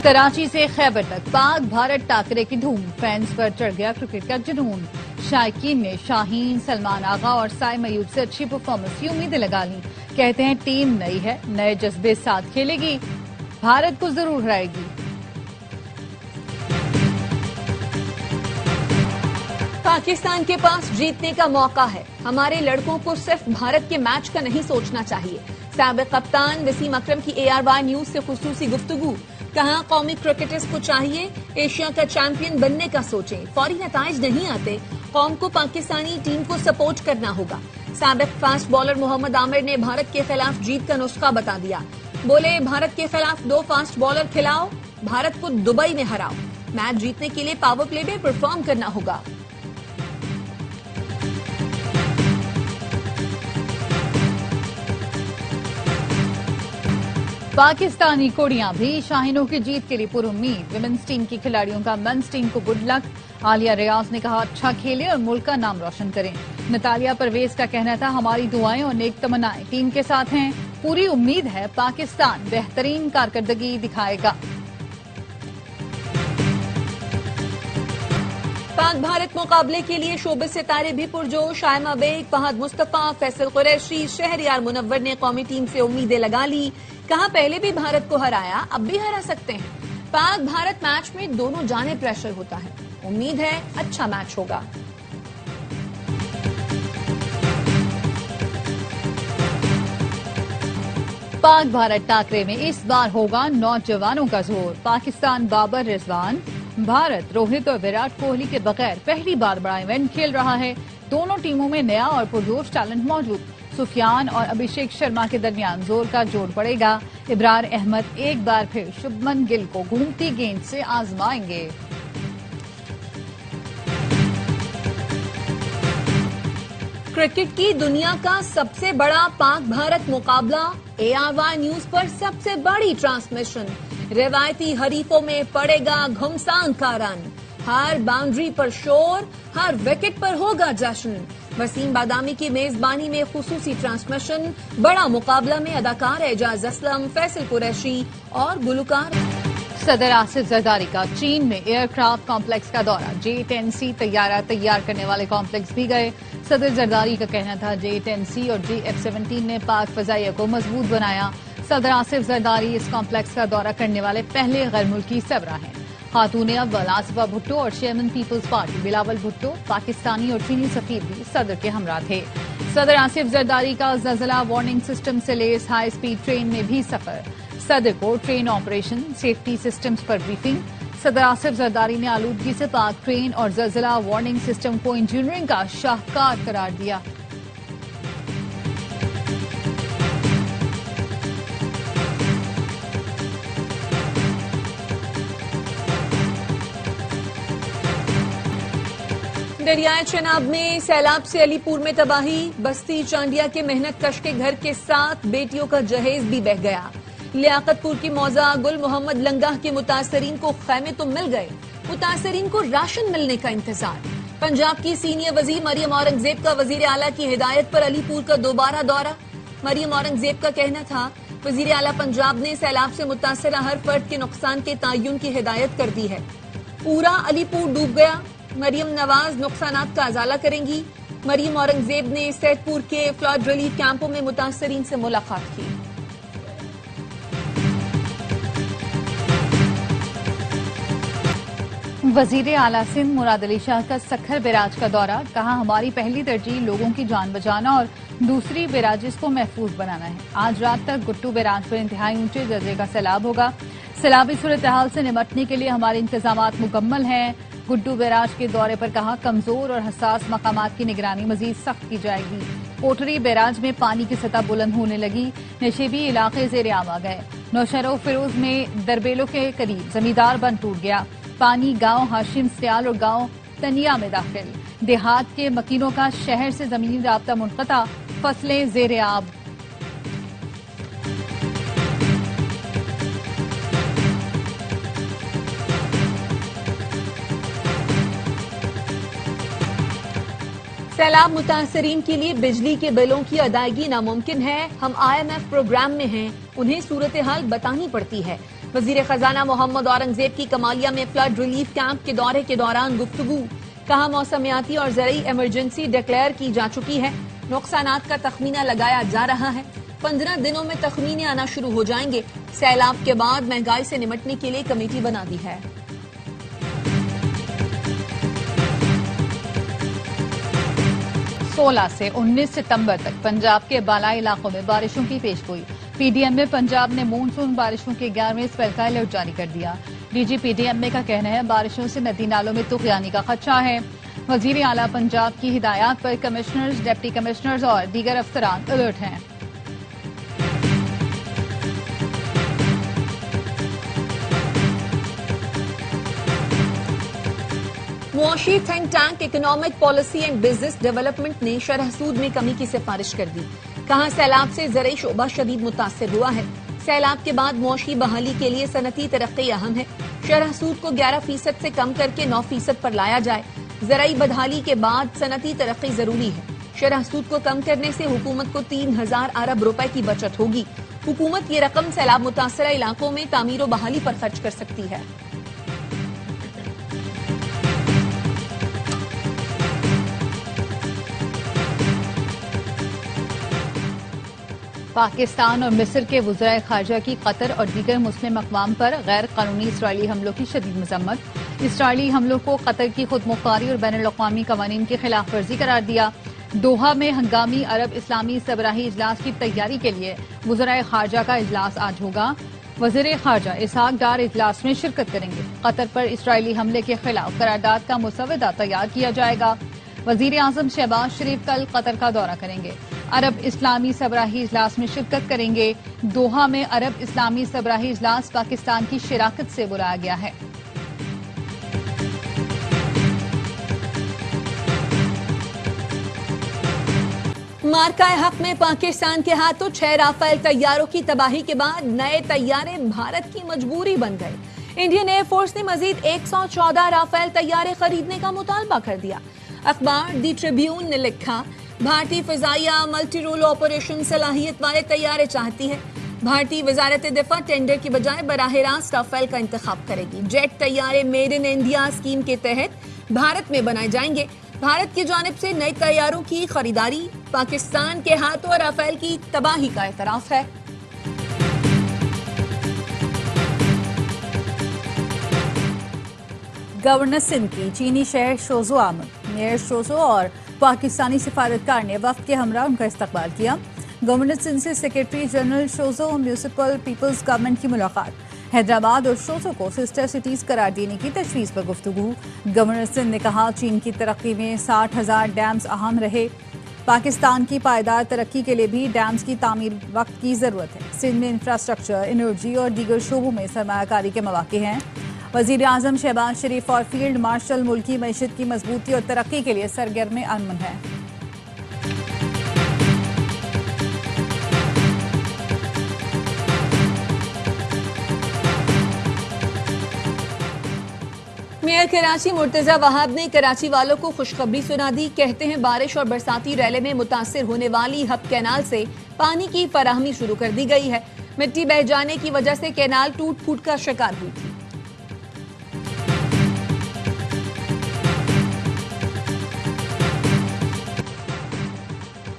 कराची से खैबर तक पाक भारत टाकरे की धूम, फैंस पर चढ़ गया क्रिकेट का जुनून। शायकीन ने शाहीन, सलमान आगा और साई मयूब से अच्छी परफॉर्मेंस की उम्मीदें लगा ली। कहते हैं टीम नई है, नए जज्बे साथ खेलेगी, भारत को जरूर हराएगी। पाकिस्तान के पास जीतने का मौका है। हमारे लड़कों को सिर्फ भारत के मैच का नहीं सोचना चाहिए। साबिक कप्तान वसीम अकरम की ARY न्यूज से खुसूसी गुफ्तगू। कहा कौमी क्रिकेटर्स को चाहिए एशिया का चैंपियन बनने का सोचें, फौरी नताइज नहीं आते, कौम को पाकिस्तानी टीम को सपोर्ट करना होगा। साबिक फास्ट बॉलर मोहम्मद आमिर ने भारत के खिलाफ जीत का नुस्खा बता दिया। बोले भारत के खिलाफ 2 फास्ट बॉलर खिलाओ, भारत को दुबई में हराओ। मैच जीतने के लिए पावर प्ले में परफॉर्म करना होगा। पाकिस्तानी कोड़ियां भी शाहीनों की जीत के लिए पुरुम्मीद। विमेंस टीम की खिलाड़ियों का मेंस टीम को गुड लक। आलिया रियाज ने कहा अच्छा खेलें और मुल्क का नाम रोशन करें। नतालिया परवेज का कहना था हमारी दुआएं और नेक तमन्नाएं टीम के साथ हैं, पूरी उम्मीद है पाकिस्तान बेहतरीन कारकर्दगी दिखाएगा। पाक भारत मुकाबले के लिए शोबिस सितारे भी पुरजोश। आयमा बेग, फहद मुस्तफा, फैसल कुरैशी, शहरयार मुनव्वर ने कौमी टीम से उम्मीदें लगा ली। कहा पहले भी भारत को हराया, अब भी हरा सकते हैं। पाक भारत मैच में दोनों जाने प्रेशर होता है, उम्मीद है अच्छा मैच होगा। पाक भारत टाकरे में इस बार होगा नौजवानों का जोर। पाकिस्तान बाबर रिजवान, भारत रोहित और विराट कोहली के बगैर पहली बार बड़ा इवेंट खेल रहा है। दोनों टीमों में नया और पुरजोश टैलेंट मौजूद। सुफियान और अभिषेक शर्मा के दरमियान जोर का जोड़ पड़ेगा। इब्रार अहमद एक बार फिर शुभमन गिल को घूमती गेंद से आजमाएंगे। क्रिकेट की दुनिया का सबसे बड़ा पाक भारत मुकाबला, ARY न्यूज पर सबसे बड़ी ट्रांसमिशन। रिवायती हरीफों में पड़ेगा घुमसान का रन। हर बाउंड्री पर शोर, हर विकेट पर होगा जश्न। वसीम बादामी की मेजबानी में खुसूसी ट्रांसमिशन। बड़ा मुकाबला में अदाकार एजाज असलम, फैसल कुरैशी और गुलकार। सदर आसिफ जरदारी का चीन में एयरक्राफ्ट कॉम्प्लेक्स का दौरा। J-10C तैयारा तैयार करने वाले कॉम्प्लेक्स भी गए। सदर जरदारी का कहना था J-10C और J-F-17 ने पाक फजाइया को मजबूत बनाया। सदर आसिफ जरदारी इस कॉम्प्लेक्स का दौरा करने वाले पहले गैर मुल्की सरबरा हैं। खातून अव्वल आसिफा भुट्टो और chairman peoples party Bilawal Bhutto, Pakistani और चीनी सफीर भी सदर के हमरा थे। सदर आसिफ जरदारी का ज़लज़ला वार्निंग सिस्टम से लेस हाई स्पीड ट्रेन में भी सफर। सदर को ट्रेन ऑपरेशन, सेफ्टी सिस्टम्स पर ब्रीफिंग। सदर आसिफ जरदारी ने आलूदगी से पाक ट्रेन और ज़लज़ला वार्निंग सिस्टम को इंजीनियरिंग का शाहकार करार दिया। दरियाए चेनाब में सैलाब से अलीपुर में तबाही। बस्ती चांडिया के मेहनत कश के घर के 7 बेटियों का जहेज भी बह गया। लियाकतपुर की मौजा गुल मोहम्मद लंगाह के मुतासरीन को खैमे तो मिल गए, मुतासरीन को राशन मिलने का इंतजार। पंजाब की सीनियर वजीर मरियम औरंगजेब का वजीर आला की हिदायत पर अलीपुर का दोबारा दौरा। मरियम औरंगजेब का कहना था वजीर आला पंजाब ने सैलाब से मुतासरा हर फर्द के नुकसान के तयन की हिदायत कर दी है। पूरा अलीपुर डूब गया, मरियम नवाज नुकसानात का अजाला करेंगी। मरियम औरंगजेब ने सैदपुर के फ्लड रिलीफ कैंपों में मुतासरीन से मुलाकात की। वजीर आला सिंध मुराद अली शाह का सखर बैराज का दौरा। कहा हमारी पहली तरजीह लोगों की जान बचाना और दूसरी बैराजेस को महफूज बनाना है। आज रात तक गुट्टू बैराज पर इंतहाई ऊंचे दर्जे का सैलाब होगा। सैलाबी सूरत हाल से निपटने के लिए हमारे इंतजामात मुकम्मल हैं। गुड्डू बैराज के दौरे पर कहा कमजोर और हसास मकामात की निगरानी मजीद सख्त की जाएगी। कोटरी बैराज में पानी की सतह बुलंद होने लगी, नशेबी इलाके ज़ेर आम आ गए। नौशहरा फिरोज में दरबेलों के करीब जमींदार बंद टूट गया। पानी गांव हाशिम स्याल और गांव तनिया में दाखिल। देहात के मकीनों का शहर से जमीनी राब्ता मुनक़ता, फसलें ज़ेर आब। सैलाब मुतासरीन के लिए बिजली के बिलों की अदायगी नामुमकिन है। हम IMF प्रोग्राम में हैं, उन्हें सूरत हाल बतानी पड़ती है। वजीर खजाना मोहम्मद औरंगजेब की कमालिया में फ्लड रिलीफ कैंप के दौरे के दौरान गुफ्तगू। कहा मौसमियाती और ज़रूरी इमरजेंसी डिक्लेयर की जा चुकी है, नुकसानात का तखमीना लगाया जा रहा है। 15 दिनों में तखमीने आना शुरू हो जाएंगे। सैलाब के बाद महंगाई से निपटने के लिए कमेटी बना दी है। 16 से 19 सितंबर तक पंजाब के बालाई इलाकों में बारिशों की पेशगोई। पीडीएमए पंजाब ने मानसून बारिशों के 11वें स्पेल का अलर्ट जारी कर दिया। डीजी पीडीएमए का कहना है बारिशों से नदी नालों में तुगयानी का खदशा है। वजीर आला पंजाब की हिदायत पर कमिश्नर्स, डिप्टी कमिश्नर्स और दीगर अफसरान अलर्ट हैं। मुआशी think tank economic policy and business development ने शरह सूद में कमी की सिफारिश कर दी। कहा सैलाब से ज़रूरी शोबा शदीद मुतासिर हुआ है। सैलाब के बाद मुआशी बहाली के लिए सनती तरक्की अहम है। शरह सूद को 11% से कम करके 9% पर लाया जाए। ज़रूरी बदहाली के बाद सनती तरक्की जरूरी है। शरह सूद को कम करने से हुकूमत को 3000 अरब रुपए की बचत होगी। हुकूमत ये रकम सैलाब मुतासरा इलाकों में तामीर और बहाली पर खर्च कर सकती है। पाकिस्तान और मिस्र के वज़राए खारजा की कतर और दीगर मुस्लिम अक़वाम पर गैर कानूनी इसराइली हमलों की शदीद मजम्मत। इसराइली हमलों को कतर की खुद मुख्तारी और बैनुल अक़वामी कवानीन की खिलाफ वर्जी करार दिया। दोहा में हंगामी अरब इस्लामी सबराही इजलास की तैयारी के लिए वज़राए खारजा का इजलास आज होगा। वज़ीर खारजा इसहाक डार इजलास में शिरकत करेंगे। कतर पर इसराइली हमले के खिलाफ करारदाद का मुसवदा तैयार किया जाएगा। वज़ीर आज़म शहबाज शरीफ कल कतर का दौरा करेंगे। अरब इस्लामी सबराही इजलास में शिरकत करेंगे। दोहा में अरब इस्लामी सबराही इजलास पाकिस्तान की शिराकत से बुलाया गया है। मार्का हक में पाकिस्तान के हाथों 6 राफेल तैयारों की तबाही के बाद नए तैयारे भारत की मजबूरी बन गए। इंडियन एयरफोर्स ने मजीद 114 राफेल तैयारे खरीदने का मुतालबा कर दिया। अखबार दी ट्रिब्यून ने लिखा, भारतीय फिजाइया मल्टी रोल ऑपरेशन सलाहियत वाले तैयारे चाहती है। भारतीय वजारत दिफा टेंडर की बजाय बराह रास्त राफेल का इंतखाब करेगी। जेट तैयारे मेड इन इंडिया स्कीम के तहत भारत में बनाए जाएंगे। भारत की जानिब से नए तैयारों की खरीदारी पाकिस्तान के हाथों राफेल की तबाही का एतराफ है। गवर्नर सिंध की चीनी शहर शोजो आमद। मेयर शोजो और पाकिस्तानी सिफारतकार ने वक्त के हमरा उनका इस्तकबाल किया। गवर्नर सिंध से सेक्रेटरी जनरल शोजो म्यूनिसिपल पीपल्स गवर्नमेंट की मुलाकात। हैदराबाद और शोजो को सिस्टर सिटीज करार देने की तजवीज़ पर गुफ्तगू। गवर्नर सिंध ने कहा चीन की तरक्की में 60,000 डैम्स अहम रहे। पाकिस्तान की पायदार तरक्की के लिए भी डैम्स की तामीर वक्त की ज़रूरत है। सिंध में इंफ्रास्ट्रक्चर, एनर्जी और दीगर शोबों में सरमायाकारी के मौके हैं। वज़ीर आज़म शहबाज शरीफ और फील्ड मार्शल मुल्की मईशत की मजबूती और तरक्की के लिए सरगर्म अमन है। मेयर कराची मुर्तजा वहाब ने कराची वालों को खुशखबरी सुना दी। कहते हैं बारिश और बरसाती रैले में मुतासिर होने वाली हब कैनाल से पानी की फराहमी शुरू कर दी गई है। मिट्टी बह जाने की वजह से कैनाल टूट फूट का शिकार हुई थी।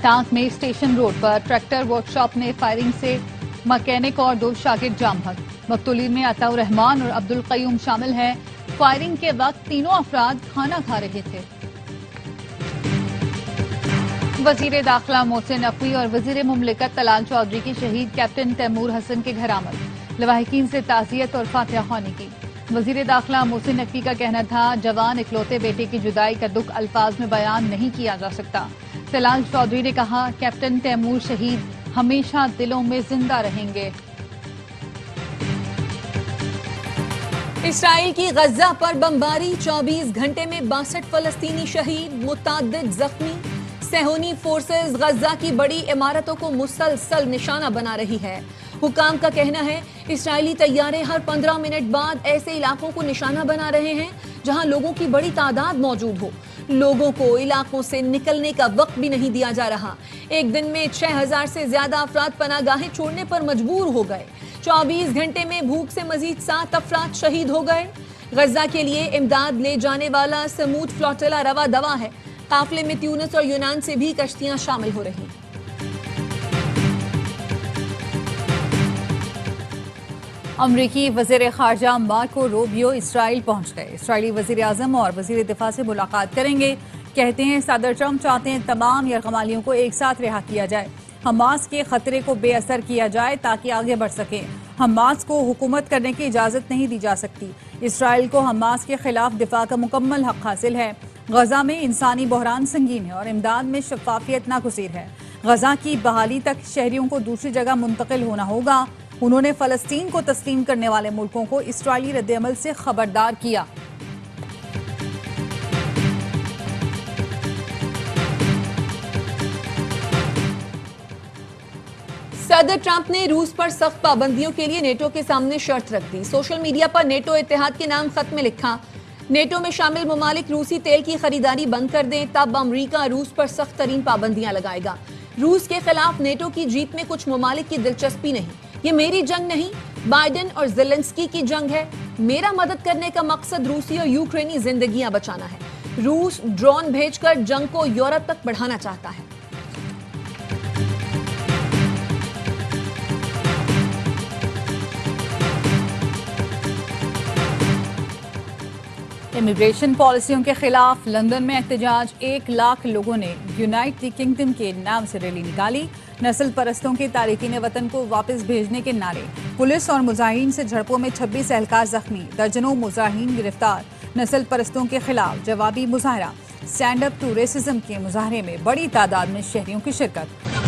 टांक में स्टेशन रोड पर ट्रैक्टर वर्कशॉप में फायरिंग से मकैनिक और 2 शागिर्द जाम भग। मकतूलीन में अताउर रहमान और अब्दुल कयूम शामिल हैं। फायरिंग के वक्त तीनों अफराद खाना खा रहे थे। वजीर दाखिला मोहसिन नकवी और वजीर मुमलिकत तलाल चौधरी की शहीद कैप्टन तैमूर हसन के घर आमद। लवाहिकीन से ताज़ियत और फातिहा ख्वानी की। वजीर दाखिला मोहसिन नकवी का कहना था जवान इकलौते बेटे की जुदाई का दुख अल्फाज में बयान नहीं किया जा सकता। तलाल चौधरी ने कहा कैप्टन तैमूर शहीद हमेशा दिलों में जिंदा रहेंगे। इसराइल की गजा पर बमबारी, 24 घंटे में 62 फलस्तीनी शहीद, मुताद्दिद जख्मी। सेहूनी फोर्सेस गजा की बड़ी इमारतों को मुसलसल निशाना बना रही है। हुकाम का कहना है इसराइली तैयारे हर 15 मिनट बाद ऐसे इलाकों को निशाना बना रहे हैं जहां लोगों की बड़ी तादाद मौजूद हो। लोगों को इलाकों से निकलने का वक्त भी नहीं दिया जा रहा। एक दिन में 6000 से ज्यादा अफराद पनागाहें छोड़ने पर मजबूर हो गए। 24 घंटे में भूख से मजीद 7 अफराद शहीद हो गए। गजा के लिए इमदाद ले जाने वाला समूद फ्लोटिला रवा दवा है। काफिले में ट्यूनिस और यूनान से भी कश्तियां शामिल हो रही। अमरीकी वज़ीर ख़ारजा मार्को रूबियो इसराइल पहुंच गए। इसराइली वज़ीर आज़म और वज़ीर दिफा से मुलाकात करेंगे। कहते हैं सदर ट्रंप चाहते हैं तमाम यरगमालियों को एक साथ रिहा किया जाए, हमास के खतरे को बेअसर किया जाए ताकि आगे बढ़ सकें। हमास को हुकूमत करने की इजाज़त नहीं दी जा सकती। इसराइल को हमास के खिलाफ दिफा का मुकम्मल हक हासिल है। गजा में इंसानी बहरान संगीन है और इमदाद में शफाफियत नागुज़ीर है। गजा की बहाली तक शहरियों को दूसरी जगह मुंतकिल होना होगा। उन्होंने फ़लस्तीन को तस्लीम करने वाले मुल्कों को इसराइली रद्द-ए-अमल से खबरदार किया। सदर ट्रंप ने रूस पर सख्त पाबंदियों के लिए नेटो के सामने शर्त रख दी। सोशल मीडिया पर नेटो इत्तेहाद के नाम खत में लिखा, नेटो में शामिल ममालिक रूसी तेल की खरीदारी बंद कर दें, तब अमरीका रूस पर सख्त तरीन पाबंदियां लगाएगा। रूस के खिलाफ नेटो की जीत में कुछ ममालिक की दिलचस्पी नहीं। ये मेरी जंग नहीं, बाइडेन और ज़ेलेंस्की की जंग है। मेरा मदद करने का मकसद रूसी और यूक्रेनी जिंदगियां बचाना है। रूस ड्रोन भेजकर जंग को यूरोप तक बढ़ाना चाहता है। इमिग्रेशन पॉलिसियों के खिलाफ लंदन में एहतजाज। 1 लाख लोगों ने यूनाइटेड किंगडम के नाम से रैली निकाली। नस्ल परस्तों के तारिकीन वतन को वापस भेजने के नारे। पुलिस और मुजाहिरीन से झड़पों में 26 एहलकार जख्मी, दर्जनों मुजाहिरीन गिरफ्तार। नस्ल परस्तों के खिलाफ जवाबी मुजाहरा। स्टैंड अप टू रेसिज्म के मुजाहरे में बड़ी तादाद में शहरियों की शिरकत।